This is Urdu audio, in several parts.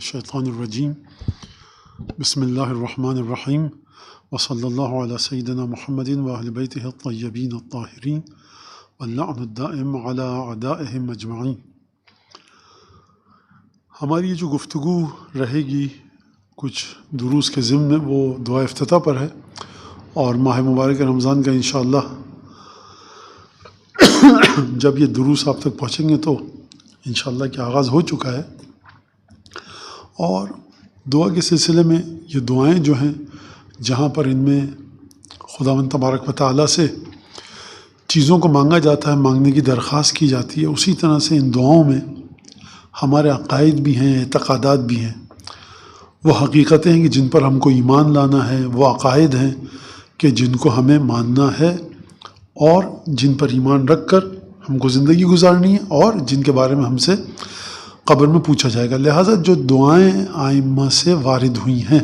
الشیطان الرجیم بسم اللہ الرحمن الرحیم وصلی اللہ علی سیدنا محمد وآل بیتہ الطیبین الطاہرین واللعن الدائم علی اعدائہم اجمعین۔ ہماری یہ جو گفتگو رہے گی کچھ دروس کے ضمن میں وہ دعا افتتاح پر ہے، اور ماہ مبارک رمضان کا انشاءاللہ جب یہ دروس آپ تک پہنچیں گے تو انشاءاللہ کہ آغاز ہو چکا ہے، اور دعا کے سلسلے میں یہ دعائیں جو ہیں جہاں پر ان میں خداوند تبارک و تعالیٰ سے چیزوں کو مانگا جاتا ہے، مانگنے کی درخواست کی جاتی ہے، اسی طرح سے ان دعاؤں میں ہمارے عقائد بھی ہیں، اعتقادات بھی ہیں، وہ حقیقتیں ہیں کہ جن پر ہم کو ایمان لانا ہے، وہ عقائد ہیں کہ جن کو ہمیں ماننا ہے اور جن پر ایمان رکھ کر ہم کو زندگی گزارنی ہے، اور جن کے بارے میں ہم سے قبر میں پوچھا جائے گا۔ لہٰذا جو دعائیں آئمہ سے وارد ہوئی ہیں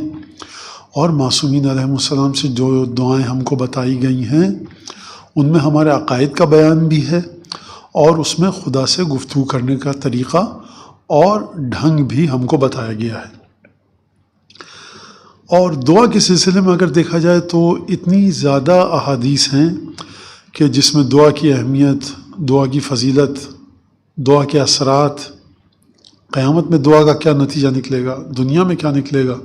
اور معصومین علیہ السلام سے جو دعائیں ہم کو بتائی گئی ہیں، ان میں ہمارے عقائد کا بیان بھی ہے، اور اس میں خدا سے گفتگو کرنے کا طریقہ اور ڈھنگ بھی ہم کو بتایا گیا ہے۔ اور دعا کے سلسلے میں اگر دیکھا جائے تو اتنی زیادہ احادیث ہیں کہ جس میں دعا کی اہمیت، دعا کی فضیلت، دعا کے اثرات، قیامت میں دعا کا کیا نتیجہ نکلے گا، دنیا میں کیا نکلے گا،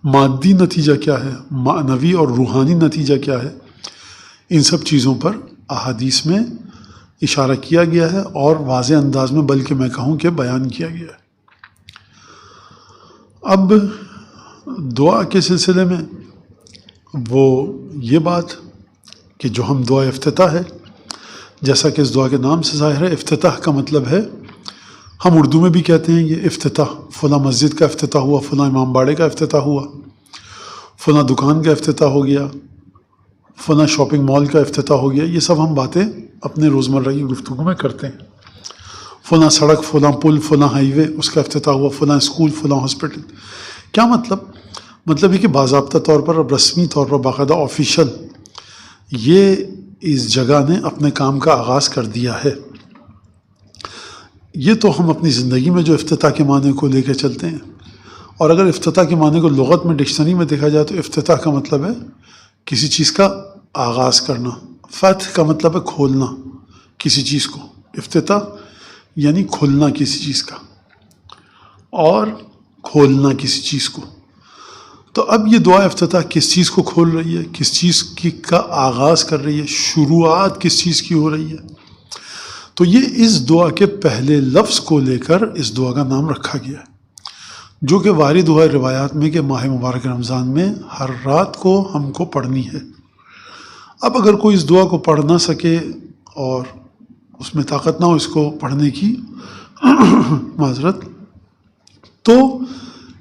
مادی نتیجہ کیا ہے، معنوی اور روحانی نتیجہ کیا ہے، ان سب چیزوں پر احادیث میں اشارہ کیا گیا ہے، اور واضح انداز میں بلکہ میں کہوں کہ بیان کیا گیا ہے۔ اب دعا کے سلسلے میں وہ یہ بات کہ جو ہم دعا افتتاح ہے، جیسا کہ اس دعا کے نام سے ظاہر ہے، افتتاح کا مطلب ہے، ہم اردو میں بھی کہتے ہیں یہ افتتاح، فلاں مسجد کا افتتاح ہوا، فلاں امام باڑے کا افتتاح ہوا، فلاں دکان کا افتتاح ہو گیا، فلاں شاپنگ مال کا افتتاح ہو گیا۔ یہ سب ہم باتیں اپنے روزمرہ کی گفتگو میں کرتے ہیں۔ فلاں سڑک، فلاں پل، فلاں ہائی وے، اس کا افتتاح ہوا، فلاں اسکول، فلاں ہاسپٹل۔ کیا مطلب ہے کہ باضابطہ طور پر، اب رسمی طور پر، باقاعدہ آفیشل یہ اس جگہ نے اپنے کام کا آغاز کر دیا ہے۔ یہ تو ہم اپنی زندگی میں جو افتتاح کے معنی کو لے کے چلتے ہیں، اور اگر افتتاح کے معنی کو لغت میں ڈکشنری میں دیکھا جائے تو افتتاح کا مطلب ہے کسی چیز کا آغاز کرنا، فتح کا مطلب ہے کھولنا کسی چیز کو، افتتاح یعنی کھولنا کسی چیز کا اور کھولنا کسی چیز کو۔ تو اب یہ دعا افتتاح کس چیز کو کھول رہی ہے، کس چیز کا آغاز کر رہی ہے، شروعات کس چیز کی ہو رہی ہے، تو یہ اس دعا کے پہلے لفظ کو لے کر اس دعا کا نام رکھا گیا ہے، جو کہ وارد ہوا ہے روایات میں کہ ماہ مبارک رمضان میں ہر رات کو ہم کو پڑھنی ہے۔ اب اگر کوئی اس دعا کو پڑھ نہ سکے اور اس میں طاقت نہ ہو اس کو پڑھنے کی معذرت، تو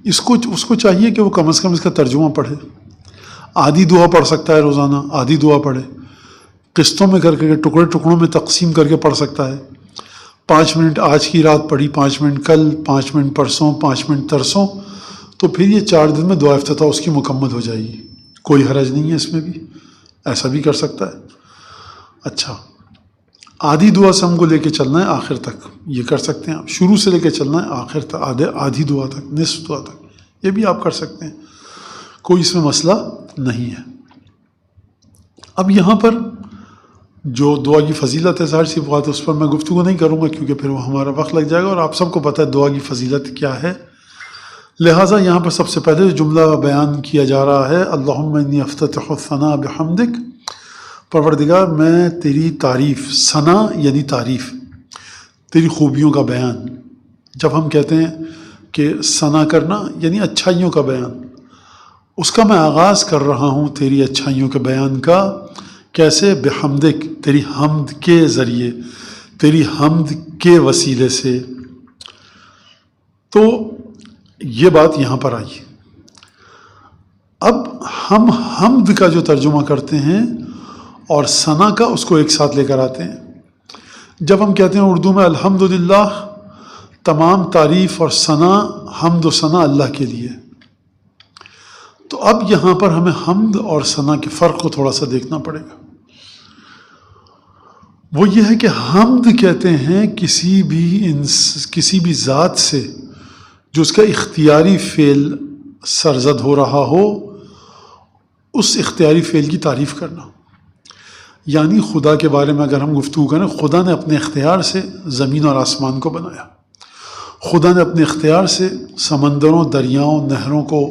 اس کو چاہیے کہ وہ کم از کم اس کا ترجمہ پڑھے۔ آدھی دعا پڑھ سکتا ہے روزانہ، آدھی دعا پڑھے، قسطوں میں کر کے، ٹکڑوں میں تقسیم کر کے پڑھ سکتا ہے۔ 5 منٹ آج کی رات پڑھی، 5 منٹ کل، 5 منٹ پرسوں، 5 منٹ ترسوں، تو پھر یہ 4 دن میں دعا افتتاح اس کی مکمل ہو جائے گی۔ کوئی حرج نہیں ہے اس میں بھی، ایسا بھی کر سکتا ہے۔ اچھا، آدھی دعا سے ہم کو لے کے چلنا ہے آخر تک، یہ کر سکتے ہیں آپ، شروع سے لے کے چلنا ہے آخر تک، آدھی دعا تک، نصف دعا تک، یہ بھی آپ کر سکتے ہیں، کوئی اس میں مسئلہ نہیں ہے۔ اب یہاں پر جو دعا کی فضیلت ہے، ظاہر سی بات اس پر میں گفتگو نہیں کروں گا کیونکہ پھر وہ ہمارا وقت لگ جائے گا، اور آپ سب کو پتہ ہے دعا کی فضیلت کیا ہے۔ لہٰذا یہاں پر سب سے پہلے جو جملہ بیان کیا جا رہا ہے، اللہم انی افتتح الثناء بحمدک، پروردگار میں تیری تعریف، ثنا یعنی تعریف، تیری خوبیوں کا بیان۔ جب ہم کہتے ہیں کہ ثنا کرنا یعنی اچھائیوں کا بیان، اس کا میں آغاز کر رہا ہوں تیری اچھائیوں کے بیان کا، کیسے؟ بحمدک، تیری حمد کے ذریعے، تیری حمد کے وسیلے سے۔ تو یہ بات یہاں پر آئی۔ اب ہم حمد کا جو ترجمہ کرتے ہیں اور ثنا کا، اس کو ایک ساتھ لے کر آتے ہیں۔ جب ہم کہتے ہیں اردو میں الحمدللہ، تمام تعریف اور ثنا، حمد و ثنا اللہ کے لیے، تو اب یہاں پر ہمیں حمد اور ثنا کے فرق کو تھوڑا سا دیکھنا پڑے گا۔ وہ یہ ہے کہ حمد کہتے ہیں کسی بھی ذات سے جو اس کا اختیاری فعل سرزد ہو رہا ہو اس اختیاری فعل کی تعریف کرنا. یعنی خدا کے بارے میں اگر ہم گفتگو کریں، خدا نے اپنے اختیار سے زمین اور آسمان کو بنایا، خدا نے اپنے اختیار سے سمندروں، دریاؤں، نہروں کو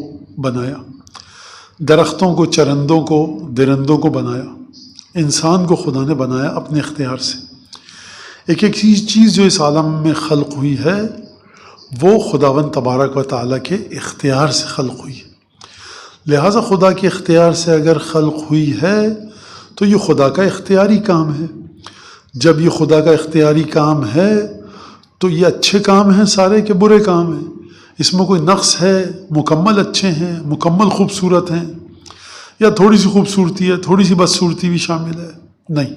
بنایا، درختوں کو، چرندوں کو، درندوں کو بنایا، انسان کو خدا نے بنایا اپنے اختیار سے. ایک ایک چیز جو اس عالم میں خلق ہوئی ہے وہ خداوند تبارک و تعالیٰ کے اختیار سے خلق ہوئی ہے. لہٰذا خدا کے اختیار سے اگر خلق ہوئی ہے تو یہ خدا کا اختیاری کام ہے. جب یہ خدا کا اختیاری کام ہے تو یہ اچھے کام ہیں سارے کہ برے کام ہیں؟ اس میں کوئی نقص ہے؟ مکمل اچھے ہیں، مکمل خوبصورت ہیں، یا تھوڑی سی خوبصورتی ہے، تھوڑی سی بدصورتی بھی شامل ہے؟ نہیں.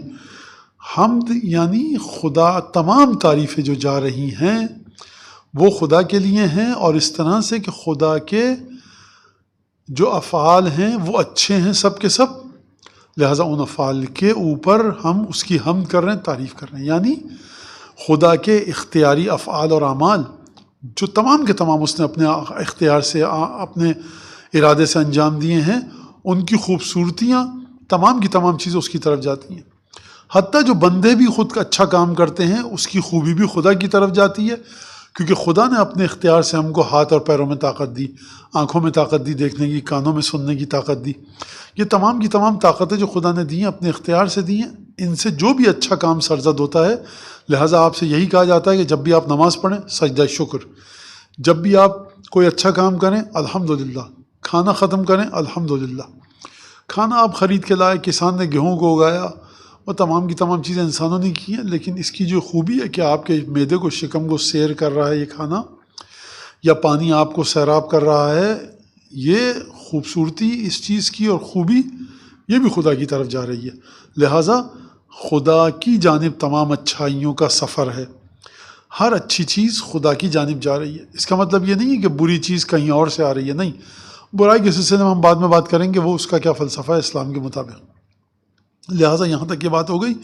حمد یعنی خدا، تمام تعریفیں جو جا رہی ہیں وہ خدا کے لیے ہیں، اور اس طرح سے کہ خدا کے جو افعال ہیں وہ اچھے ہیں سب کے سب. لہٰذا ان افعال کے اوپر ہم اس کی حمد کر رہے ہیں، تعریف کر رہے ہیں. یعنی خدا کے اختیاری افعال اور اعمال جو تمام کے تمام اس نے اپنے اختیار سے، اپنے ارادے سے انجام دیے ہیں، ان کی خوبصورتیاں تمام کی تمام چیزیں اس کی طرف جاتی ہیں. حتیٰ جو بندے بھی خود کا اچھا کام کرتے ہیں اس کی خوبی بھی خدا کی طرف جاتی ہے، کیونکہ خدا نے اپنے اختیار سے ہم کو ہاتھ اور پیروں میں طاقت دی، آنکھوں میں طاقت دی، دیکھنے کی، کانوں میں سننے کی طاقت دی. یہ تمام کی تمام طاقتیں جو خدا نے دی ہیں اپنے اختیار سے دی ہیں. ان سے جو بھی اچھا کام سرزد ہوتا ہے، لہٰذا آپ سے یہی کہا جاتا ہے کہ جب بھی آپ نماز پڑھیں سجدہ شکر، جب بھی آپ کوئی اچھا کام کریں الحمدللہ، کھانا ختم کریں الحمدللہ. کھانا آپ خرید کے لائے، کسان نے گیہوں کو اگایا، وہ تمام کی تمام چیزیں انسانوں نے کی ہیں، لیکن اس کی جو خوبی ہے کہ آپ کے معدے کو، شکم کو سیر کر رہا ہے یہ کھانا، یا پانی آپ کو سیراب کر رہا ہے، یہ خوبصورتی اس چیز کی اور خوبی یہ بھی خدا کی طرف جا رہی ہے. لہٰذا خدا کی جانب تمام اچھائیوں کا سفر ہے. ہر اچھی چیز خدا کی جانب جا رہی ہے. اس کا مطلب یہ نہیں ہے کہ بری چیز کہیں اور سے آ رہی ہے، نہیں. برائی کے سلسلے میں ہم بعد میں بات کریں گے، وہ اس کا کیا فلسفہ ہے اسلام کے مطابق. لہٰذا یہاں تک یہ بات ہو گئی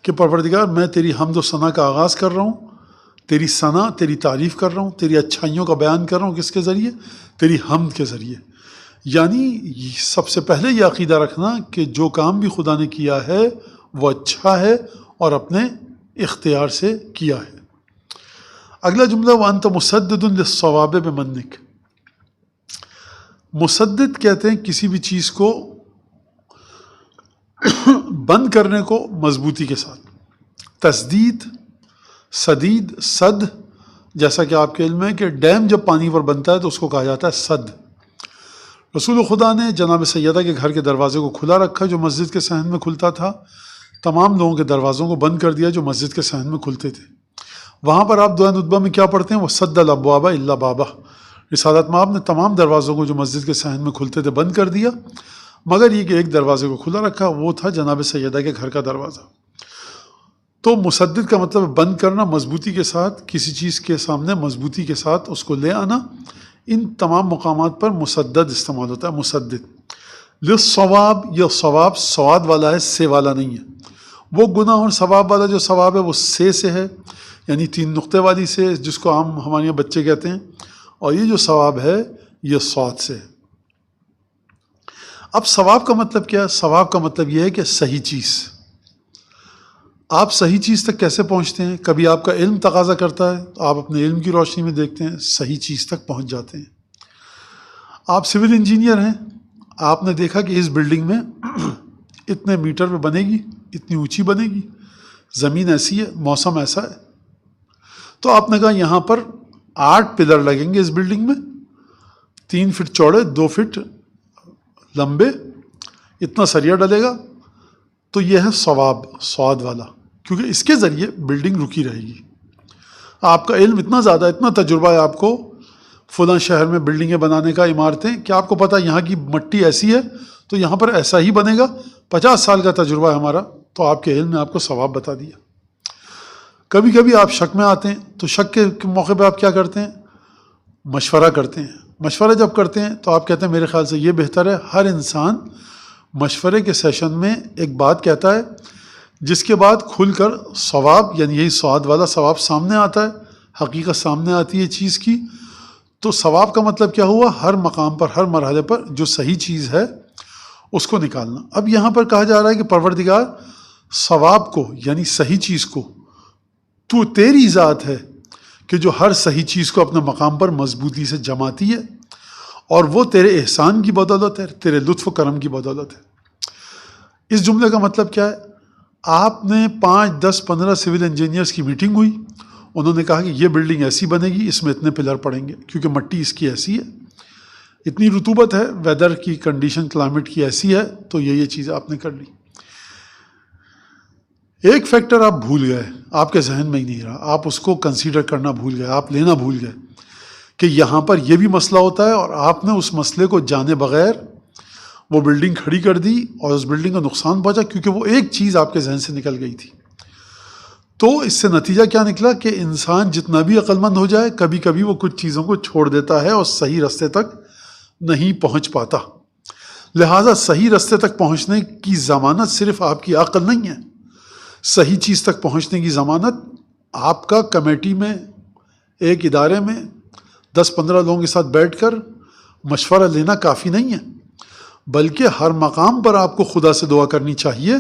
کہ پروردگار میں تیری حمد و ثنا کا آغاز کر رہا ہوں، تیری ثنا، تیری تعریف کر رہا ہوں، تیری اچھائیوں کا بیان کر رہا ہوں. کس کے ذریعے؟ تیری حمد کے ذریعے. یعنی سب سے پہلے یہ عقیدہ رکھنا کہ جو کام بھی خدا نے کیا ہے وہ اچھا ہے اور اپنے اختیار سے کیا ہے. اگلا جملہ وَأَنْتَ مُسَدِّدٌ لِلصَّوَابِ بِمَنِّكَ. مسدد کہتے ہیں کسی بھی چیز کو بند کرنے کو مضبوطی کے ساتھ. تسدید، سدید، صد، جیسا کہ آپ کے علم ہے کہ ڈیم جب پانی پر بنتا ہے تو اس کو کہا جاتا ہے صد. رسول خدا نے جناب سیدہ کے گھر کے دروازے کو کھلا رکھا جو مسجد کے صحن میں کھلتا تھا. تمام لوگوں کے دروازوں کو بند کر دیا جو مسجد کے صحن میں کھلتے تھے. وہاں پر آپ دعائے ندبہ میں کیا پڑھتے ہیں؟ وہ سد الابواب الا بابہ. رسالت میں آپ نے تمام دروازوں کو جو مسجد کے صحن میں کھلتے تھے بند کر دیا، مگر یہ کہ ایک دروازے کو کھلا رکھا، وہ تھا جناب سیدہ کے گھر کا دروازہ. تو مسدد کا مطلب بند کرنا، مضبوطی کے ساتھ کسی چیز کے سامنے مضبوطی کے ساتھ اس کو لے آنا. ان تمام مقامات پر مسدد استعمال ہوتا ہے. مسدد للصواب، یہ ثواب سواد والا ہے، سے والا نہیں ہے. وہ گناہ اور ثواب والا جو ثواب ہے وہ سے ہے، یعنی 3 نقطے والی سے، جس کو عام ہمارے یہاں بچے کہتے ہیں. اور یہ جو ثواب ہے یہ صاد سے ہے. اب ثواب کا مطلب کیا ہے؟ ثواب کا مطلب یہ ہے کہ صحیح چیز. آپ صحیح چیز تک کیسے پہنچتے ہیں؟ کبھی آپ کا علم تقاضا کرتا ہے تو آپ اپنے علم کی روشنی میں دیکھتے ہیں، صحیح چیز تک پہنچ جاتے ہیں. آپ سول انجینئر ہیں، آپ نے دیکھا کہ اس بلڈنگ میں اتنے میٹر پہ بنے گی، اتنی اونچی بنے گی، زمین ایسی ہے، موسم ایسا ہے، تو آپ نے کہا یہاں پر 8 پلر لگیں گے اس بلڈنگ میں، 3 فٹ چوڑے، 2 فٹ لمبے، اتنا سریا ڈلے گا. تو یہ ہے ثواب، سواد والا، کیونکہ اس کے ذریعے بلڈنگ رکی رہے گی. آپ کا علم اتنا زیادہ، اتنا تجربہ ہے آپ کو فلاں شہر میں بلڈنگیں بنانے کا، عمارتیں، کہ آپ کو پتہ یہاں کی مٹی ایسی ہے تو یہاں پر ایسا ہی بنے گا. 50 سال کا تجربہ ہے ہمارا، تو آپ کے علم نے آپ کو ثواب بتا دیا. کبھی کبھی آپ شک میں آتے ہیں تو شک کے موقع پہ آپ کیا کرتے ہیں؟ مشورہ کرتے ہیں. مشورہ جب کرتے ہیں تو آپ کہتے ہیں میرے خیال سے یہ بہتر ہے. ہر انسان مشورے کے سیشن میں ایک بات کہتا ہے جس کے بعد کھل کر ثواب، یعنی یہی سواد والا ثواب سامنے آتا ہے، حقیقت سامنے آتی ہے چیز کی. تو ثواب کا مطلب کیا ہوا؟ ہر مقام پر، ہر مرحلے پر جو صحیح چیز ہے اس کو نکالنا۔ اب یہاں پر کہا جا رہا ہے کہ پروردگار ثواب کو یعنی صحیح چیز کو، تو تیری ذات ہے کہ جو ہر صحیح چیز کو اپنے مقام پر مضبوطی سے جماتی ہے، اور وہ تیرے احسان کی بدولت ہے، تیرے لطف و کرم کی بدولت ہے۔ اس جملے کا مطلب کیا ہے؟ آپ نے 5، 10، 15 سول انجینئرز کی میٹنگ ہوئی، انہوں نے کہا کہ یہ بلڈنگ ایسی بنے گی، اس میں اتنے پلر پڑیں گے کیونکہ مٹی اس کی ایسی ہے، اتنی رطوبت ہے، ویدر کی کنڈیشن کلائمیٹ کی ایسی ہے، تو یہ چیزیں آپ نے کر لی۔ ایک فیکٹر آپ بھول گئے، آپ کے ذہن میں ہی نہیں رہا، آپ اس کو کنسیڈر کرنا بھول گئے، آپ لینا بھول گئے کہ یہاں پر یہ بھی مسئلہ ہوتا ہے، اور آپ نے اس مسئلے کو جانے بغیر وہ بلڈنگ کھڑی کر دی اور اس بلڈنگ کا نقصان پہنچا کیونکہ وہ ایک چیز آپ کے ذہن سے نکل گئی تھی۔ تو اس سے نتیجہ کیا نکلا کہ انسان جتنا بھی عقل مند ہو جائے، کبھی کبھی وہ کچھ چیزوں کو چھوڑ دیتا ہے اور صحیح راستے تک نہیں پہنچ پاتا۔ لہٰذا صحیح راستے تک پہنچنے کی ضمانت صرف آپ کی عقل نہیں ہے، صحیح چیز تک پہنچنے کی ضمانت آپ کا کمیٹی میں، ایک ادارے میں 10-15 لوگوں کے ساتھ بیٹھ کر مشورہ لینا کافی نہیں ہے، بلکہ ہر مقام پر آپ کو خدا سے دعا کرنی چاہیے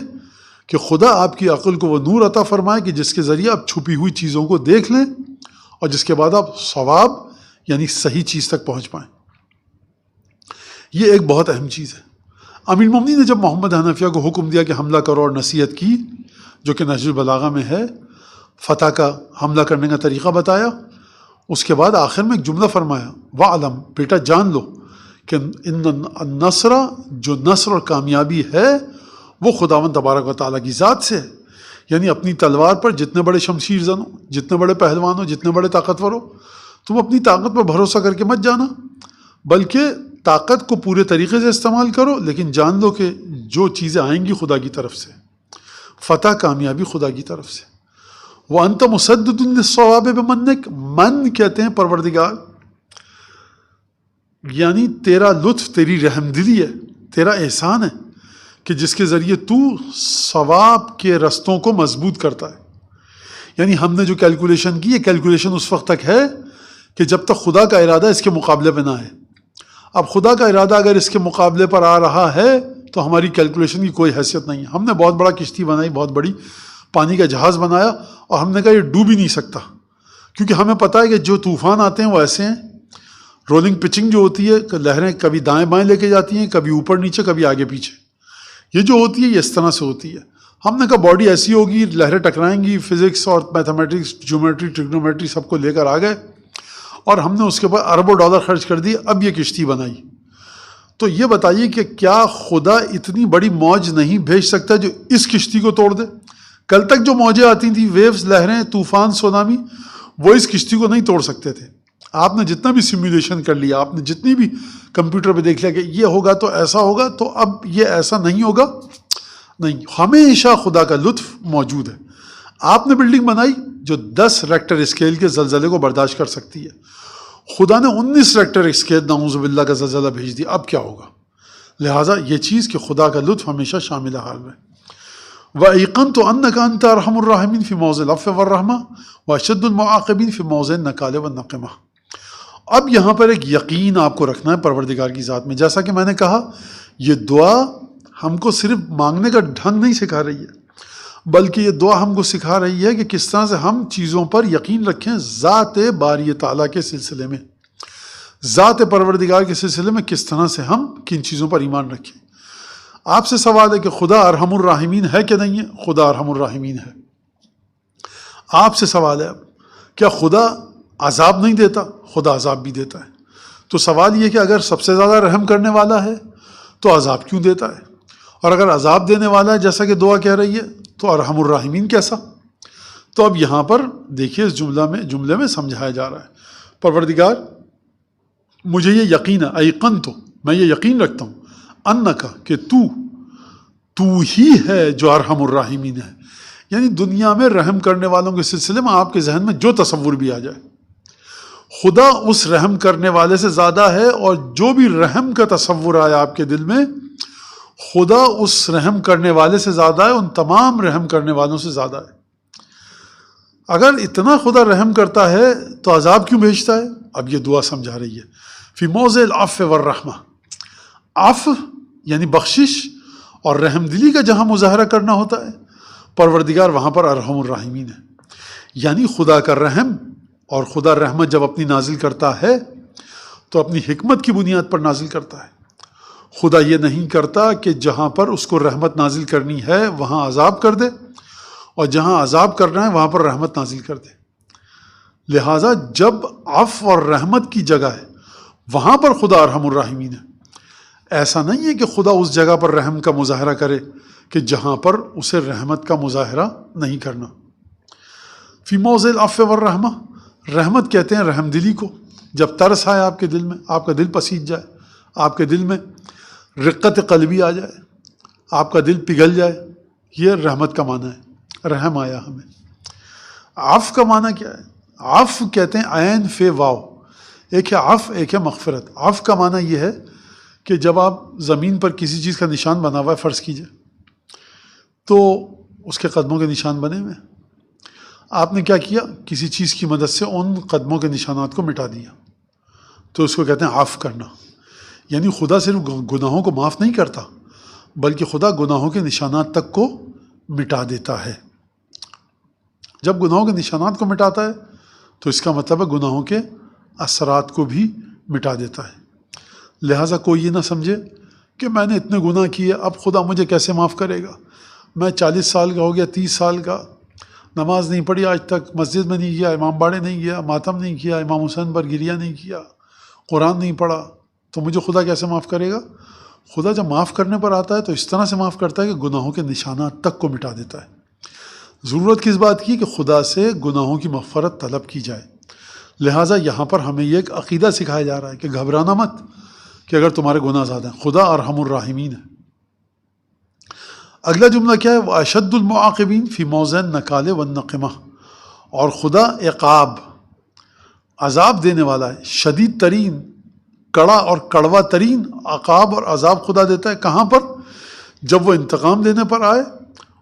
کہ خدا آپ کی عقل کو وہ نور عطا فرمائے کہ جس کے ذریعے آپ چھپی ہوئی چیزوں کو دیکھ لیں اور جس کے بعد آپ ثواب یعنی صحیح چیز تک پہنچ پائیں۔ یہ ایک بہت اہم چیز ہے۔ امیر المومنین نے جب محمد حنفیہ کو حکم دیا کہ حملہ کرو اور نصیحت کی، جو کہ نہج البلاغہ میں ہے، فتح کا حملہ کرنے کا طریقہ بتایا، اس کے بعد آخر میں ایک جملہ فرمایا، وَعْلَمْ، بیٹا جان لو کہ ان النصر، جو نصر اور کامیابی ہے وہ خداوند تبارک و تعالیٰ کی ذات سے ہے۔ یعنی اپنی تلوار پر جتنے بڑے شمشیر زن ہو، جتنے بڑے پہلوان ہو، جتنے بڑے طاقتور ہو، تم اپنی طاقت پر بھروسہ کر کے مت جانا، بلکہ طاقت کو پورے طریقے سے استعمال کرو، لیکن جان لو کہ جو چیزیں آئیں گی خدا کی طرف سے، فتح کامیابی خدا کی طرف سے۔ وَأَنْتَ مُسَدِّدٌ لِلصَّوَابِ بِمَنِّكَ، من کہتے ہیں پروردگار، یعنی تیرا لطف، تیری رحمدلی ہے، تیرا احسان ہے کہ جس کے ذریعے تو ثواب کے رستوں کو مضبوط کرتا ہے۔ یعنی ہم نے جو کیلکولیشن کی، یہ کیلکولیشن اس وقت تک ہے کہ جب تک خدا کا ارادہ اس کے مقابلے پہ نہ ہے۔ اب خدا کا ارادہ اگر اس کے مقابلے پر آ رہا ہے تو ہماری کیلکولیشن کی کوئی حیثیت نہیں ہے۔ ہم نے بہت بڑا کشتی بنائی، بہت بڑی پانی کا جہاز بنایا، اور ہم نے کہا یہ ڈوب ہی نہیں سکتا، کیونکہ ہمیں پتہ ہے کہ جو طوفان آتے ہیں وہ ایسے ہیں، رولنگ پچنگ جو ہوتی ہے، لہریں کبھی دائیں بائیں لے کے جاتی ہیں، کبھی اوپر نیچے، کبھی آگے پیچھے، یہ جو ہوتی ہے یہ اس طرح سے ہوتی ہے۔ ہم نے کہا باڈی ایسی ہوگی، لہریں ٹکرائیں گی، فزکس اور میتھمیٹکس، جیومیٹری، ٹریگنومیٹری سب کو لے کر آ گئے، اور ہم نے اس کے اوپر اربوں ڈالر خرچ کر دیے، اب یہ کشتی بنائی۔ تو یہ بتائیے کہ کیا خدا اتنی بڑی موج نہیں بھیج سکتا جو اس کشتی کو توڑ دے؟ کل تک جو موجیں آتی تھیں، ویوز، لہریں، طوفان، سونامی، وہ اس کشتی کو نہیں توڑ سکتے تھے۔ آپ نے جتنا بھی سیمولیشن کر لیا، آپ نے جتنی بھی کمپیوٹر پہ دیکھ لیا کہ یہ ہوگا تو ایسا ہوگا، تو اب یہ ایسا نہیں ہوگا، نہیں، ہمیشہ خدا کا لطف موجود ہے۔ آپ نے بلڈنگ بنائی جو 10 ریکٹر اسکیل کے زلزلے کو برداشت کر سکتی ہے، خدا نے 19 ریکٹر اسکیل نعوذ باللہ کا زلزلہ بھیج دیا، اب کیا ہوگا؟ لہٰذا یہ چیز کہ خدا کا لطف ہمیشہ شامل حال ہے۔ وَأَيْقَنْتُ أَنَّكَ أَنْتَ أَرْحَمُ الرَّاحِمِينَ فِي مَوْضِعِ الْعَفْوِ وَالرَّحْمَةِ وَأَشَدُّ الْمُعَاقِبِينَ فِي مَوْضِعِ النَّكَالِ وَالنَّقِمَةِ۔ اب یہاں پر ایک یقین آپ کو رکھنا ہے پروردگار کی ذات میں۔ جیسا کہ میں نے کہا، یہ دعا ہم کو صرف مانگنے کا ڈھنگ نہیں سکھا رہی ہے، بلکہ یہ دعا ہم کو سکھا رہی ہے کہ کس طرح سے ہم چیزوں پر یقین رکھیں، ذات باری تعالیٰ کے سلسلے میں، ذات پروردگار کے سلسلے میں کس طرح سے ہم کن چیزوں پر ایمان رکھیں۔ آپ سے سوال ہے کہ خدا ارحم الراحمین ہے کہ نہیں ہے؟ خدا ارحم الراحمین ہے۔ آپ سے سوال ہے کیا خدا عذاب نہیں دیتا؟ خدا عذاب بھی دیتا ہے۔ تو سوال یہ کہ اگر سب سے زیادہ رحم کرنے والا ہے تو عذاب کیوں دیتا ہے؟ اور اگر عذاب دینے والا ہے جیسا کہ دعا کہہ رہی ہے تو ارحم الراحمین کیسا؟ تو اب یہاں پر دیکھیے اس جملے میں سمجھایا جا رہا ہے، پروردگار مجھے یہ یقین ہے، ایقن تو میں یہ یقین رکھتا ہوں، انکا کہ تو ہی ہے جو ارحم الراحمین ہے، یعنی دنیا میں رحم کرنے والوں کے سلسلے میں آپ کے ذہن میں جو تصور بھی آ جائے، خدا اس رحم کرنے والے سے زیادہ ہے، اور جو بھی رحم کا تصور آیا آپ کے دل میں، خدا اس رحم کرنے والے سے زیادہ ہے، ان تمام رحم کرنے والوں سے زیادہ ہے۔ اگر اتنا خدا رحم کرتا ہے تو عذاب کیوں بھیجتا ہے؟ اب یہ دعا سمجھا رہی ہے، فی موضع العفو والرحمہ، عفو یعنی بخشش اور رحم دلی کا جہاں مظاہرہ کرنا ہوتا ہے، پروردگار وہاں پر ارحم الراحمین ہے، یعنی خدا کا رحم اور خدا رحمت جب اپنی نازل کرتا ہے تو اپنی حکمت کی بنیاد پر نازل کرتا ہے۔ خدا یہ نہیں کرتا کہ جہاں پر اس کو رحمت نازل کرنی ہے وہاں عذاب کر دے، اور جہاں عذاب کرنا ہے وہاں پر رحمت نازل کر دے۔ لہٰذا جب عفو اور رحمت کی جگہ ہے وہاں پر خدا ارحم الراحمین ہے۔ ایسا نہیں ہے کہ خدا اس جگہ پر رحم کا مظاہرہ کرے کہ جہاں پر اسے رحمت کا مظاہرہ نہیں کرنا۔ فی موضع العفو والرحمہ، رحمت کہتے ہیں رحم دلی کو، جب ترس آئے آپ کے دل میں، آپ کا دل پسیج جائے، آپ کے دل میں رقت قلبی آ جائے، آپ کا دل پگھل جائے، یہ رحمت کا معنی ہے، رحم آیا ہمیں۔ عفو کا معنی کیا ہے؟ عفو کہتے ہیں عین فے واو، ایک ہے عفو ایک ہے مغفرت۔ عفو کا معنی یہ ہے کہ جب آپ زمین پر کسی چیز کا نشان بنا ہوا ہے، فرض کیجئے تو اس کے قدموں کے نشان بنے ہوئے، آپ نے کیا کیا؟ کسی چیز کی مدد سے ان قدموں کے نشانات کو مٹا دیا، تو اس کو کہتے ہیں عفو کرنا۔ یعنی خدا صرف گناہوں کو معاف نہیں کرتا بلکہ خدا گناہوں کے نشانات تک کو مٹا دیتا ہے۔ جب گناہوں کے نشانات کو مٹاتا ہے تو اس کا مطلب ہے گناہوں کے اثرات کو بھی مٹا دیتا ہے۔ لہٰذا کوئی یہ نہ سمجھے کہ میں نے اتنے گناہ کیے اب خدا مجھے کیسے معاف کرے گا، میں 40 سال کا ہو گیا، 30 سال کا، نماز نہیں پڑھی آج تک، مسجد میں نہیں گیا، امام باڑے نہیں گیا، ماتم نہیں کیا، امام حسین پر گریہ نہیں کیا، قرآن نہیں پڑھا، تو مجھے خدا کیسے معاف کرے گا؟ خدا جب معاف کرنے پر آتا ہے تو اس طرح سے معاف کرتا ہے کہ گناہوں کے نشانات تک کو مٹا دیتا ہے۔ ضرورت کس بات کی؟ کہ خدا سے گناہوں کی مغفرت طلب کی جائے۔ لہٰذا یہاں پر ہمیں یہ ایک عقیدہ سکھایا جا رہا ہے کہ گھبرانا مت کہ اگر تمہارے گناہ زیادہ ہیں، خدا ارحم الراحمین ہے۔ اگلا جملہ کیا ہے؟ وَأَشَدُّ الْمُعَاقِبِينَ فِي مَوْضِعِ النَّكَالِ وَالنَّقِمَةِ، اور خدا عقاب، عذاب دینے والا ہے، شدید ترین، کڑا اور کڑوا ترین عقاب اور عذاب خدا دیتا ہے۔ کہاں پر؟ جب وہ انتقام دینے پر آئے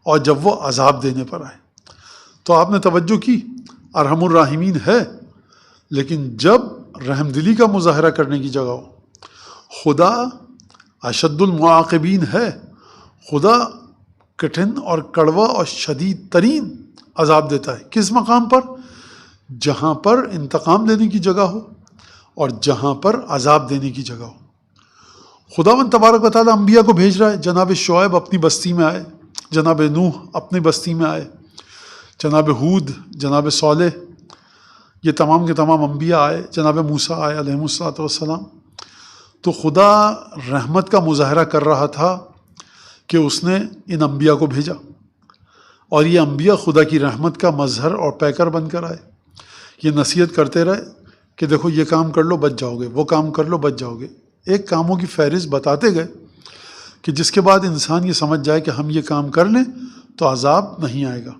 اور جب وہ عذاب دینے پر آئے۔ تو آپ نے توجہ کی، ارحم الراحمین ہے، لیکن جب رحم دلی کا مظاہرہ کرنے کی جگہ ہو، خدا اشد المعاقبین ہے، خدا کٹھن اور کڑوا اور شدید ترین عذاب دیتا ہے۔ کس مقام پر؟ جہاں پر انتقام لینے کی جگہ ہو اور جہاں پر عذاب دینے کی جگہ ہو۔ خداوند تبارک و تعالیٰ انبیاء کو بھیج رہا ہے، جناب شعیب اپنی بستی میں آئے، جناب نوح اپنی بستی میں آئے، جناب ہود، جناب صالح، یہ تمام کے تمام انبیاء آئے، جناب موسیٰ آئے علیہ السلام۔ تو خدا رحمت کا مظاہرہ کر رہا تھا کہ اس نے ان انبیاء کو بھیجا، اور یہ انبیاء خدا کی رحمت کا مظہر اور پیکر بن کر آئے، یہ نصیحت کرتے رہے کہ دیکھو یہ کام کر لو بچ جاؤ گے، وہ کام کر لو بچ جاؤ گے، ایک کاموں کی فہرست بتاتے گئے کہ جس کے بعد انسان یہ سمجھ جائے کہ ہم یہ کام کر لیں تو عذاب نہیں آئے گا۔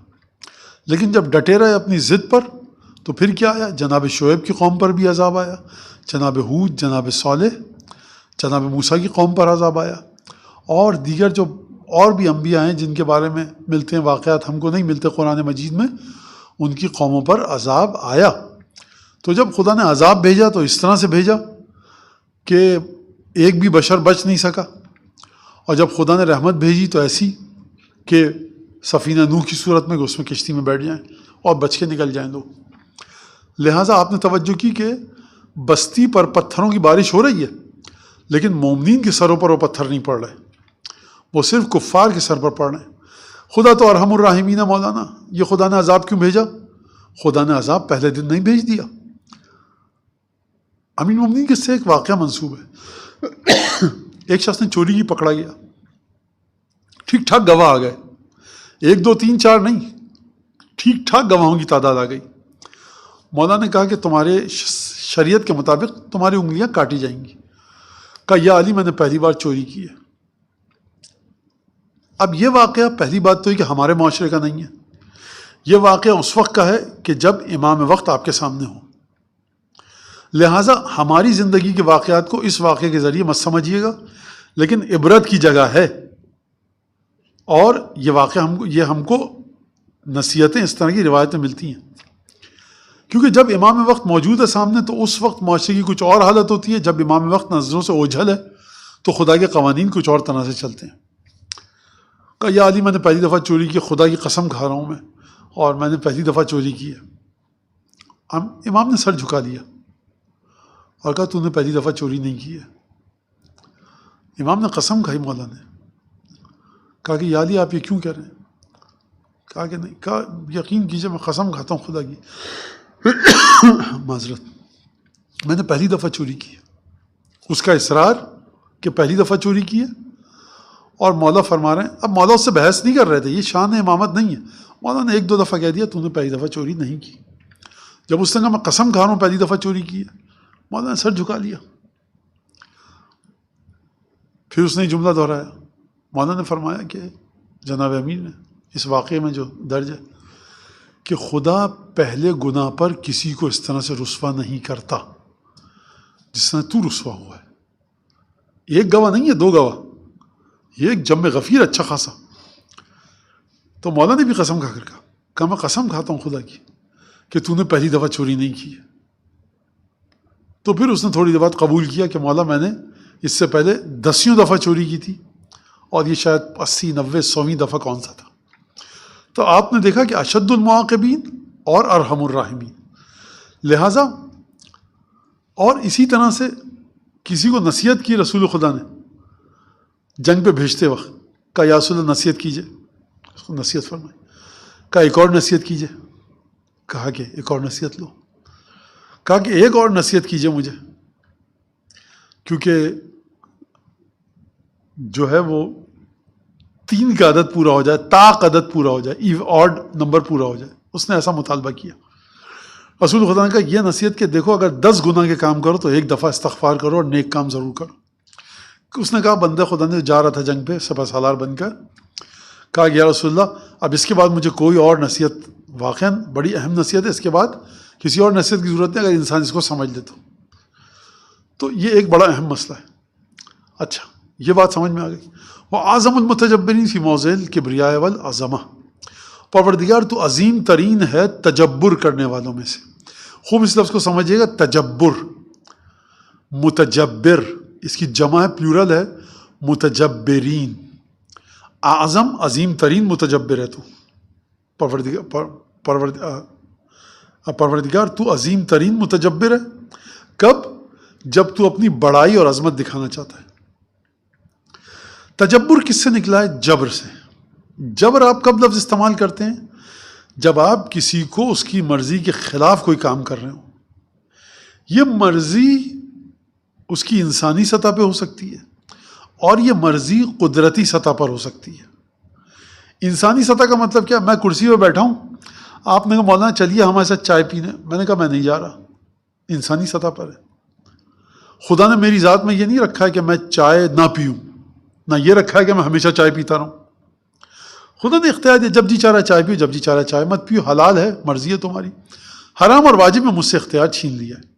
لیکن جب ڈٹے رہے اپنی ضد پر تو پھر کیا آیا؟ جناب شعیب کی قوم پر بھی عذاب آیا، جناب ہود، جناب صالح، جناب موسیٰ کی قوم پر عذاب آیا، اور دیگر جو اور بھی انبیاء ہیں جن کے بارے میں ملتے ہیں واقعات، ہم کو نہیں ملتے قرآن مجید میں، ان کی قوموں پر عذاب آیا۔ تو جب خدا نے عذاب بھیجا تو اس طرح سے بھیجا کہ ایک بھی بشر بچ نہیں سکا، اور جب خدا نے رحمت بھیجی تو ایسی کہ سفینہ نوح کی صورت میں کہ اس میں کشتی میں بیٹھ جائیں اور بچ کے نکل جائیں لوگ۔ لہٰذا آپ نے توجہ کی کہ بستی پر پتھروں کی بارش ہو رہی ہے، لیکن مومنین کے سروں پر وہ پتھر نہیں پڑ رہے، وہ صرف کفار کے سر پر پڑ رہے ہیں۔ خدا تو ارحم الراحمین ہے مولانا، یہ خدا نے عذاب کیوں بھیجا؟ خدا نے عذاب پہلے دن نہیں بھیج دیا۔ امین مومنین کے سے ایک واقعہ منسوب ہے، ایک شخص نے چوری کی، پکڑا گیا، ٹھیک ٹھاک گواہ آ گئے، 1 2 3 4 نہیں، ٹھیک ٹھاک گواہوں کی تعداد آ گئی۔ مولا نے کہا کہ تمہارے شریعت کے مطابق تمہاری انگلیاں کاٹی جائیں گی۔ کہا یا علی میں نے پہلی بار چوری کی ہے۔ اب یہ واقعہ پہلی بات تو یہ کہ ہمارے معاشرے کا نہیں ہے، یہ واقعہ اس وقت کا ہے کہ جب امام وقت آپ کے سامنے ہو۔ لہٰذا ہماری زندگی کے واقعات کو اس واقعے کے ذریعے مت سمجھیے گا، لیکن عبرت کی جگہ ہے، اور یہ واقعہ ہم کو نصیحتیں اس طرح کی روایتیں ملتی ہیں، کیونکہ جب امام وقت موجود ہے سامنے تو اس وقت معاشرے کی کچھ اور حالت ہوتی ہے، جب امام وقت نظروں سے اوجھل ہے تو خدا کے قوانین کچھ اور طرح سے چلتے ہیں. کہا یا علی میں نے پہلی دفعہ چوری کی، خدا کی قسم کھا رہا ہوں میں، اور میں نے پہلی دفعہ چوری کی ہے. امام نے سر جھکا لیا اور کہا تو نے پہلی دفعہ چوری نہیں کی ہے. امام نے قسم کھائی، مولا نے کہا کہ یا علی آپ یہ کیوں کہہ رہے ہیں؟ کہا کہ نہیں، کہا یقین کیجئے میں قسم کھاتا ہوں خدا کی معذرت، میں نے پہلی دفعہ چوری کی ہے. اس کا اصرار کہ پہلی دفعہ چوری کی ہے، اور مولا فرما رہے ہیں، اب مولا اس سے بحث نہیں کر رہے تھے، یہ شان امامت نہیں ہے. مولا نے ایک دو دفعہ کہہ دیا تو نے پہلی دفعہ چوری نہیں کی. جب اس نے کہا میں قسم کھا رہا ہوں پہلی دفعہ چوری کی ہے، مولا نے سر جھکا لیا. پھر اس نے جملہ دہرایا. مولا نے فرمایا کہ جناب امیر نے اس واقعے میں جو درج ہے کہ خدا پہلے گناہ پر کسی کو اس طرح سے رسوا نہیں کرتا جس طرح تو رسوا ہوا ہے. ایک گواہ نہیں ہے، دو گواہ، یہ ایک جم غفیر اچھا خاصا. تو مولا نے بھی قسم کھا کر کہا میں قسم کھاتا ہوں خدا کی کہ تو نے پہلی دفعہ چوری نہیں کی ہے. تو پھر اس نے تھوڑی دیر بعد قبول کیا کہ مولا میں نے اس سے پہلے 10 دفعہ چوری کی تھی، اور یہ شاید 80 90 100ویں دفعہ کون سا تھا. تو آپ نے دیکھا کہ اشد المعاقبین اور ارحم الراحمین. لہٰذا اور اسی طرح سے کسی کو نصیحت کی رسول خدا نے جنگ پہ بھیجتے وقت، کہا یا رسول اللہ نصیحت کیجئے، اس کو نصیحت فرمائی. کہا ایک اور نصیحت کیجئے، کہا کہ ایک اور نصیحت لو. کہا کہ ایک اور نصیحت کیجئے مجھے، کیونکہ جو ہے وہ 3 کا عدد پورا ہو جائے، طاق عدد پورا ہو جائے، آڈ نمبر پورا ہو جائے. اس نے ایسا مطالبہ کیا. رسول خدا نے کہا یہ نصیحت کہ دیکھو اگر 10 گناہ کے کام کرو تو ایک دفعہ استغفار کرو اور نیک کام ضرور کرو. اس نے کہا بندہ خدا نے جا رہا تھا جنگ پہ سپہ سالار بن کر، کہا یا رسول اللہ اب اس کے بعد مجھے کوئی اور نصیحت، واقعاً بڑی اہم نصیحت ہے، اس کے بعد کسی اور نصیحت کی ضرورت نہیں اگر انسان اس کو سمجھ لے تو یہ ایک بڑا اہم مسئلہ ہے. اچھا یہ بات سمجھ میں آ گئی. وہ اعظم المتجبرین فی موضع الکبریاء والعظمہ، پروردگار تو عظیم ترین ہے تجبر کرنے والوں میں سے. خوب اس لفظ کو سمجھیے گا، تجبر، متجبر اس کی جمع ہے، پلورل ہے، متجبرین. اعظم عظیم ترین متجبر ہے تو پروردگار تو عظیم ترین متجبر ہے. کب؟ جب تو اپنی بڑائی اور عظمت دکھانا چاہتا ہے. تجبر کس سے نکلا ہے؟ جبر سے. جبر آپ کب لفظ استعمال کرتے ہیں؟ جب آپ کسی کو اس کی مرضی کے خلاف کوئی کام کر رہے ہوں. یہ مرضی اس کی انسانی سطح پہ ہو سکتی ہے اور یہ مرضی قدرتی سطح پر ہو سکتی ہے. انسانی سطح کا مطلب کیا؟ میں کرسی پہ بیٹھا ہوں، آپ نے کہا مولانا چلیے ہمارے ساتھ چائے پینے، میں نے کہا میں نہیں جا رہا. انسانی سطح پر ہے. خدا نے میری ذات میں یہ نہیں رکھا ہے کہ میں چائے نہ پیوں، نہ یہ رکھا ہے کہ میں ہمیشہ چائے پیتا رہوں. خدا نے اختیار دیا جب جی چاہ رہا چائے پیو، جب جی چاہ رہا چائے مت پیو، حلال ہے، مرضی ہے تمہاری. حرام اور واجب میں مجھ سے اختیار چھین لیا ہے،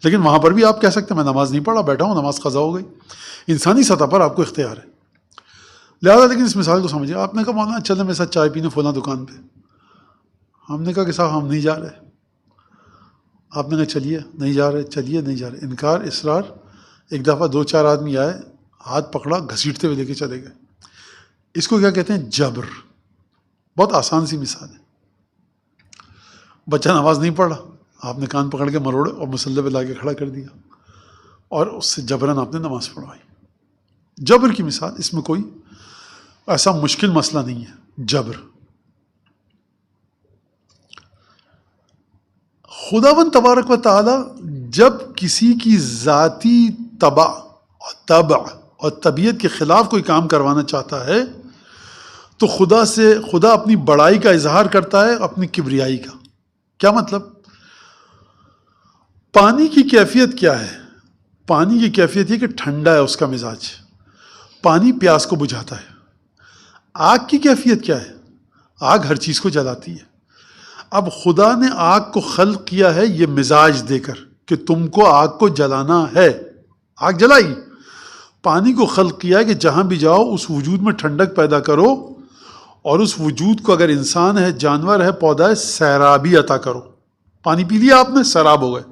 لیکن وہاں پر بھی آپ کہہ سکتے ہیں میں نماز نہیں پڑھا، بیٹھا ہوں، نماز قضا ہو گئی. انسانی سطح پر آپ کو اختیار ہے. لہٰذا لیکن اس مثال کو سمجھیے. آپ نے کہا مولانا چلے میرے ساتھ چائے پینے فلاں دکان پہ. ہم نے کہا کہ صاحب ہم نہیں جا رہے. آپ نے کہا چلیے نہیں جا رہے، چلیے نہیں جا رہے. انکار، اصرار. ایک دفعہ 2-4 آدمی آئے، ہاتھ پکڑا، گھسیٹتے ہوئے لے کے چلے گئے. اس کو کیا کہتے ہیں؟ جبر. بہت آسان سی مثال ہے. بچہ نماز نہیں پڑھ رہا، آپ نے کان پکڑ کے مروڑے اور مصلی پہ لا کے کھڑا کر دیا اور اس سے جبراً آپ نے نماز پڑھوائی. جبر کی مثال. اس میں کوئی ایسا مشکل مسئلہ نہیں ہے. جبر. خداوند تبارک و تعالی جب کسی کی ذاتی طبع اور طبیعت کے خلاف کوئی کام کروانا چاہتا ہے تو خدا اپنی بڑائی کا اظہار کرتا ہے، اپنی کبریائی کا. کیا مطلب؟ پانی کی کیفیت کیا ہے؟ پانی کی کیفیت یہ کہ ٹھنڈا ہے اس کا مزاج، پانی پیاس کو بجھاتا ہے. آگ کی کیفیت کیا ہے؟ آگ ہر چیز کو جلاتی ہے. اب خدا نے آگ کو خلق کیا ہے یہ مزاج دے کر کہ تم کو آگ کو جلانا ہے، آگ جلائی. پانی کو خلق کیا ہے کہ جہاں بھی جاؤ اس وجود میں ٹھنڈک پیدا کرو اور اس وجود کو اگر انسان ہے، جانور ہے، پودا ہے، سیرابی عطا کرو. پانی پی لیا آپ نے، سیراب ہو گئے،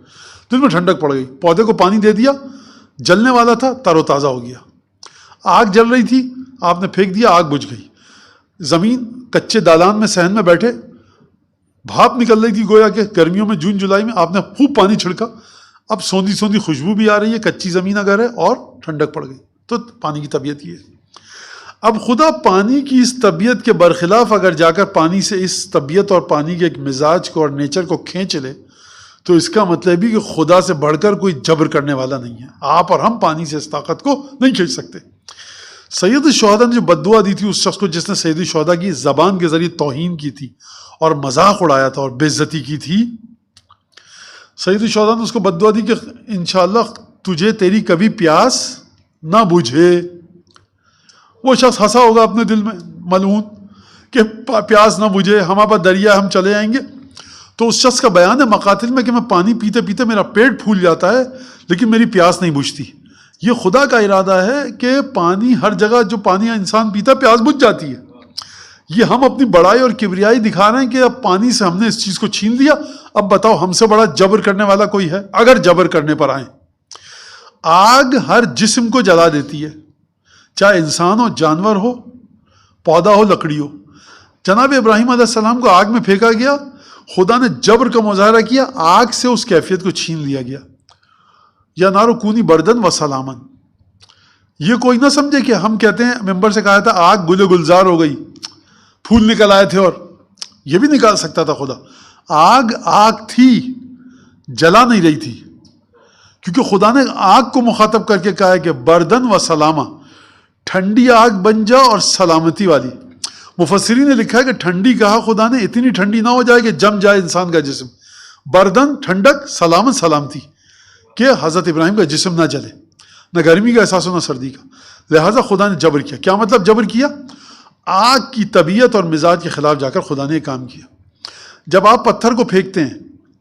دل میں ٹھنڈک پڑ گئی. پودے کو پانی دے دیا، جلنے والا تھا، تر و تازہ ہو گیا. آگ جل رہی تھی، آپ نے پھینک دیا، آگ بجھ گئی. زمین کچے دالان میں صحن میں بیٹھے، بھاپ نکل رہی تھی گویا کہ گرمیوں میں، جون جولائی میں، آپ نے خوب پانی چھڑکا، اب سوندھی سوندھی خوشبو بھی آ رہی ہے، کچی زمین اگر ہے، اور ٹھنڈک پڑ گئی. تو پانی کی طبیعت یہ ہے. اب خدا پانی کی اس طبیعت کے برخلاف اگر جا کر پانی سے اس طبیعت اور پانی کے ایک مزاج کو اور نیچر کو کھینچ لے، تو اس کا مطلب ہی کہ خدا سے بڑھ کر کوئی جبر کرنے والا نہیں ہے. آپ اور ہم پانی سے اس طاقت کو نہیں کھینچ سکتے. سید الشہداء نے جو بددعا دی تھی اس شخص کو جس نے سید الشہداء کی زبان کے ذریعے توہین کی تھی اور مذاق اڑایا تھا اور بے عزتی کی تھی، سید الشہداء نے اس کو بددعا دی کہ انشاءاللہ تجھے تیری کبھی پیاس نہ بجھے. وہ شخص ہنسا ہوگا اپنے دل میں ملعون کہ پیاس نہ بجھے، ہمارے پاس دریا، ہم چلے آئیں گے. تو اس شخص کا بیان ہے مقاتل میں کہ میں پانی پیتے پیتے میرا پیٹ پھول جاتا ہے لیکن میری پیاس نہیں بجھتی. یہ خدا کا ارادہ ہے کہ پانی ہر جگہ جو پانی انسان پیتا ہے پیاس بجھ جاتی ہے. یہ ہم اپنی بڑائی اور کبریائی دکھا رہے ہیں کہ اب پانی سے ہم نے اس چیز کو چھین لیا، اب بتاؤ ہم سے بڑا جبر کرنے والا کوئی ہے؟ اگر جبر کرنے پر آئیں، آگ ہر جسم کو جلا دیتی ہے، چاہے انسان ہو، جانور ہو، پودا ہو، لکڑی ہو. جناب ابراہیم علیہ السلام کو آگ میں پھینکا گیا، خدا نے جبر کا مظاہرہ کیا، آگ سے اس کیفیت کو چھین لیا گیا. یا نارو کونی بردن و سلامن. یہ کوئی نہ سمجھے کہ ہم کہتے ہیں ممبر سے کہا تھا آگ گل گلزار ہو گئی، پھول نکل آئے تھے، اور یہ بھی نکال سکتا تھا خدا. آگ آگ تھی، جلا نہیں رہی تھی، کیونکہ خدا نے آگ کو مخاطب کر کے کہا ہے کہ بردن و سلامہ، ٹھنڈی آگ بن جا اور سلامتی والی. مفسرین نے لکھا ہے کہ ٹھنڈی کہا خدا نے، اتنی ٹھنڈی نہ ہو جائے کہ جم جائے انسان کا جسم. بردن ٹھنڈک، سلامت سلامتی، کہ حضرت ابراہیم کا جسم نہ جلے، نہ گرمی کا احساس ہو نہ سردی کا. لہٰذا خدا نے جبر کیا. کیا مطلب جبر کیا؟ آگ کی طبیعت اور مزاج کے خلاف جا کر خدا نے یہ کام کیا. جب آپ پتھر کو پھینکتے ہیں،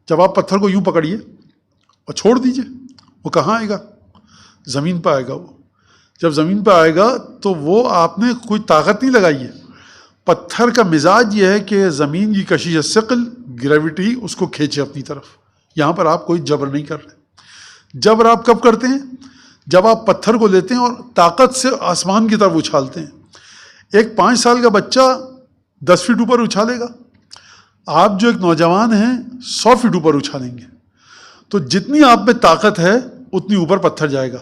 جب آپ پتھر کو یوں پکڑیے اور چھوڑ دیجئے، وہ کہاں آئے گا؟ زمین پہ آئے گا. وہ جب زمین پہ آئے گا تو وہ آپ نے کوئی طاقت نہیں لگائی ہے. پتھر کا مزاج یہ ہے کہ زمین کی کشش ثقل، گریوٹی اس کو کھینچے اپنی طرف. یہاں پر آپ کوئی جبر نہیں کر رہے. جبر آپ کب کرتے ہیں؟ جب آپ پتھر کو لیتے ہیں اور طاقت سے آسمان کی طرف اچھالتے ہیں. ایک 5 سال کا بچہ 10 فٹ اوپر اچھالے گا، آپ جو ایک نوجوان ہیں 100 فٹ اوپر اچھالیں گے. تو جتنی آپ میں طاقت ہے اتنی اوپر پتھر جائے گا.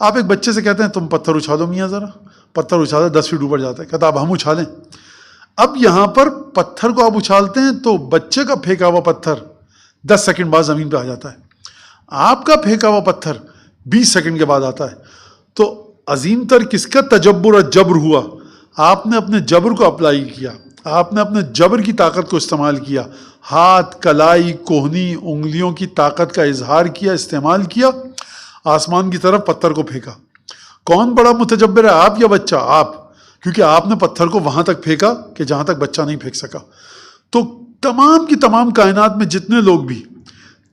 آپ ایک بچے سے کہتے ہیں تم پتھر اچھالو میاں ذرا، پتھر اچھالے 10 فٹ اوپر جاتا ہے، کہتا اب ہم اچھالیں. اب یہاں پر پتھر کو آپ اچھالتے ہیں تو بچے کا پھینکا ہوا پتھر 10 سیکنڈ بعد زمین پہ آ جاتا ہے، آپ کا پھینکا ہوا پتھر 20 سیکنڈ کے بعد آتا ہے. تو عظیم تر کس کا تجبر اور جبر ہوا؟ آپ نے اپنے جبر کو اپلائی کیا، آپ نے اپنے جبر کی طاقت کو استعمال کیا، ہاتھ، کلائی، کوہنی، انگلیوں کی طاقت کا اظہار کیا، استعمال کیا، آسمان کی طرف پتھر کو پھینکا. کون بڑا متجبر ہے، آپ یا بچہ؟ آپ، کیونکہ آپ نے پتھر کو وہاں تک پھینکا کہ جہاں تک بچہ نہیں پھینک سکا. تو تمام کی تمام کائنات میں جتنے لوگ بھی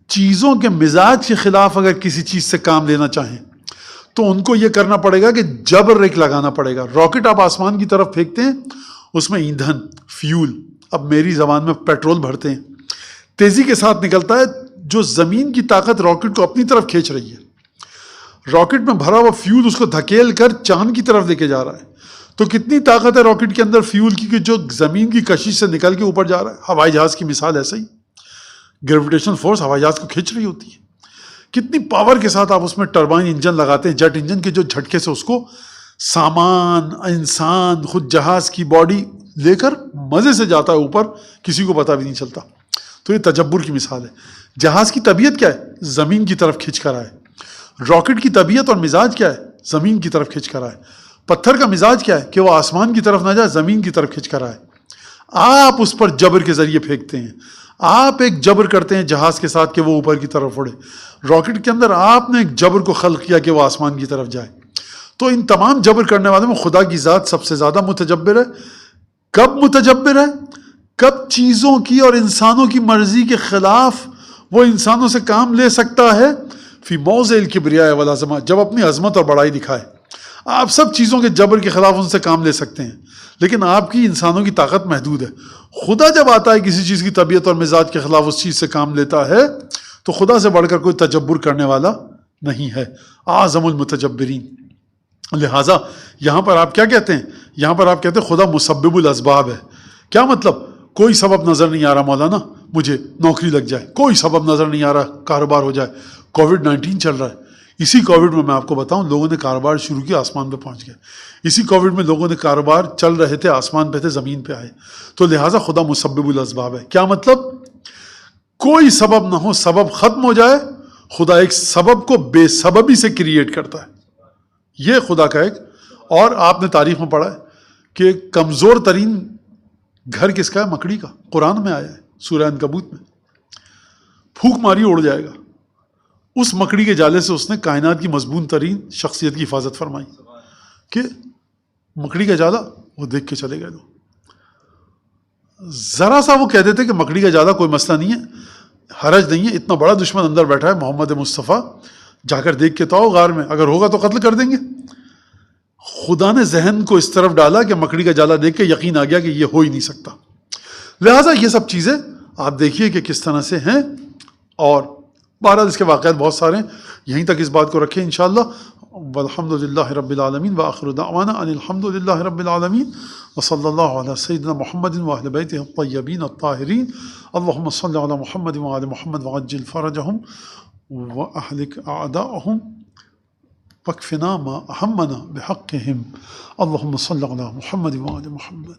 چیزوں کے مزاج کے خلاف اگر کسی چیز سے کام لینا چاہیں تو ان کو یہ کرنا پڑے گا کہ جبر ایک لگانا پڑے گا. راکٹ آپ آسمان کی طرف پھینکتے ہیں، اس میں ایندھن، فیول، اب میری زبان میں پیٹرول بھرتے ہیں، تیزی کے ساتھ نکلتا ہے، جو زمین کی طاقت راکٹ کو اپنی طرف کھینچ رہی ہے. راکٹ میں بھرا ہوا فیول اس کو دھکیل کر چاند کی طرف لے کے جا رہا ہے. تو کتنی طاقت ہے راکٹ کے اندر فیول کی کہ جو زمین کی کشش سے نکل کے اوپر جا رہا ہے. ہوائی جہاز کی مثال ایسا ہی، گریویٹیشن فورس ہوائی جہاز کو کھینچ رہی ہوتی ہے. کتنی پاور کے ساتھ آپ اس میں ٹربائن انجن لگاتے ہیں، جیٹ انجن کے جو جھٹکے سے اس کو سامان، انسان، خود جہاز کی باڈی لے کر مزے سے جاتا ہے اوپر، کسی کو پتہ بھی نہیں چلتا. تو یہ تجبر کی مثال ہے. جہاز کی طبیعت کیا ہے؟ زمین کی طرف کھینچ کر آئے. راکٹ کی طبیعت اور مزاج کیا ہے؟ زمین کی طرف کھینچ کر آئے. پتھر کا مزاج کیا ہے؟ کہ وہ آسمان کی طرف نہ جائے، زمین کی طرف کھینچ کر آئے. آپ اس پر جبر کے ذریعے پھینکتے ہیں، آپ ایک جبر کرتے ہیں جہاز کے ساتھ کہ وہ اوپر کی طرف اڑے. راکٹ کے اندر آپ نے ایک جبر کو خلق کیا کہ وہ آسمان کی طرف جائے. تو ان تمام جبر کرنے والوں میں خدا کی ذات سب سے زیادہ متجبر ہے. کب متجبر ہے؟ کب چیزوں کی اور انسانوں کی مرضی کے خلاف وہ انسانوں سے کام لے سکتا ہے؟ فی موضع الکبریاء والعظمہ، جب اپنی عظمت اور بڑائی دکھائے. آپ سب چیزوں کے جبر کے خلاف ان سے کام لے سکتے ہیں، لیکن آپ کی انسانوں کی طاقت محدود ہے. خدا جب آتا ہے کسی چیز کی طبیعت اور مزاج کے خلاف اس چیز سے کام لیتا ہے تو خدا سے بڑھ کر کوئی تجبر کرنے والا نہیں ہے، اعظم المتجبرین. لہٰذا یہاں پر آپ کیا کہتے ہیں؟ یہاں پر آپ کہتے ہیں خدا مسبب الاسباب ہے. کیا مطلب؟ کوئی سبب نظر نہیں آ رہا مولانا مجھے نوکری لگ جائے، کوئی سبب نظر نہیں آ رہا کاروبار ہو جائے. کووڈ-19 چل رہا ہے، اسی کووڈ میں آپ کو بتاؤں لوگوں نے کاروبار شروع کیا، آسمان پہ پہنچ گئے. اسی کووڈ میں لوگوں نے کاروبار چل رہے تھے، آسمان پہ تھے، زمین پہ آئے. تو لہٰذا خدا مسبب الاسباب ہے. کیا مطلب؟ کوئی سبب نہ ہو، سبب ختم ہو جائے، خدا ایک سبب کو بے سببی سے کریٹ کرتا ہے. یہ خدا کا ایک. اور آپ نے تاریخ میں پڑھا ہے کہ کمزور ترین گھر کس کا ہے؟ مکڑی کا. قرآن میں آیا ہے سورہ عنکبوت میں. پھونک ماری اڑ جائے گا. اس مکڑی کے جالے سے اس نے کائنات کی مضمون ترین شخصیت کی حفاظت فرمائی کہ مکڑی کا جالا وہ دیکھ کے چلے گئے. لوگ ذرا سا وہ کہہ دیتے کہ مکڑی کا جالا کوئی مسئلہ نہیں ہے، حرج نہیں ہے، اتنا بڑا دشمن اندر بیٹھا ہے محمد مصطفیٰ، جا کر دیکھ کے تو آؤ غار میں، اگر ہوگا تو قتل کر دیں گے. خدا نے ذہن کو اس طرف ڈالا کہ مکڑی کا جالا دیکھ کے یقین آ گیا کہ یہ ہو ہی نہیں سکتا. لہٰذا یہ سب چیزیں آپ دیکھیے کہ کس طرح سے ہیں. اور بہرحال اس کے واقعات بہت سارے ہیں، یہیں تک اس بات کو رکھیں انشاءاللہ. والحمد للہ رب العالمین وآخر دعوانا ان الحمد للہ رب العالمین وصلی اللہ علی سیدنا محمد واہل بیتہ الطیبین الطاہرین. اللہم صل علی محمد وآل محمد وعجل فرجہم واہلک اعداءہم واکفنا ما اہمنا بحقہم. اللہم صل علی محمد وآل محمد.